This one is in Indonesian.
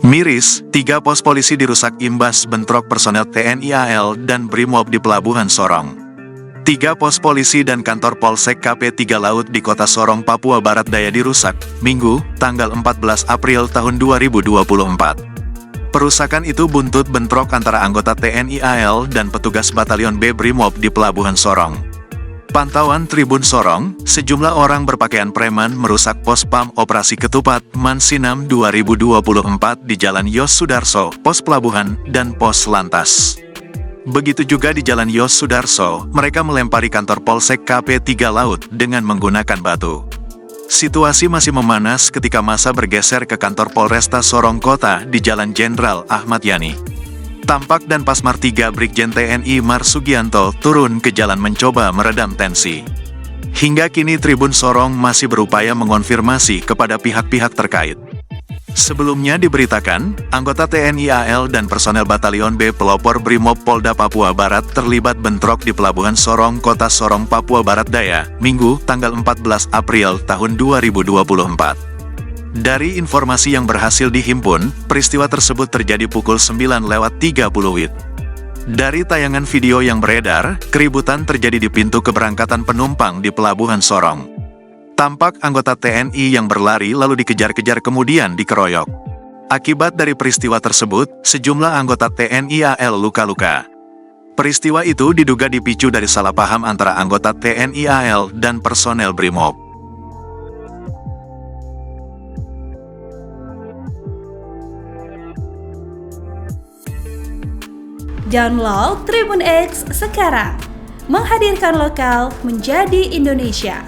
Miris, 3 pos polisi dirusak imbas bentrok personel TNI AL dan Brimob di Pelabuhan Sorong. 3 pos polisi dan kantor Polsek KP 3 Laut di Kota Sorong, Papua Barat Daya dirusak, Minggu, tanggal 14 April tahun 2024. Perusakan itu buntut bentrok antara anggota TNI AL dan petugas Batalion B Brimob di Pelabuhan Sorong. Pantauan Tribun Sorong, sejumlah orang berpakaian preman merusak pos PAM Operasi Ketupat Mansinam 2024 di Jalan Yos Sudarso, pos pelabuhan, dan pos lantas. Begitu juga di Jalan Yos Sudarso, mereka melempari kantor Polsek KP 3 Laut dengan menggunakan batu. Situasi masih memanas ketika massa bergeser ke kantor Polresta Sorong Kota di Jalan Jenderal Ahmad Yani. Tampak dan Pasmar 3 Brigjen TNI Marsugianto turun ke jalan mencoba meredam tensi. Hingga kini Tribun Sorong masih berupaya mengonfirmasi kepada pihak-pihak terkait. Sebelumnya diberitakan, anggota TNI AL dan personel Batalion B Pelopor Brimob Polda Papua Barat terlibat bentrok di Pelabuhan Sorong, Kota Sorong, Papua Barat Daya, Minggu, tanggal 14 April tahun 2024. Dari informasi yang berhasil dihimpun, peristiwa tersebut terjadi pukul 9:30 WIB. Dari tayangan video yang beredar, keributan terjadi di pintu keberangkatan penumpang di Pelabuhan Sorong. Tampak anggota TNI yang berlari lalu dikejar-kejar kemudian dikeroyok. Akibat dari peristiwa tersebut, sejumlah anggota TNI AL luka-luka. Peristiwa itu diduga dipicu dari salah paham antara anggota TNI AL dan personel Brimob. Download Tribun X sekarang, menghadirkan lokal menjadi Indonesia.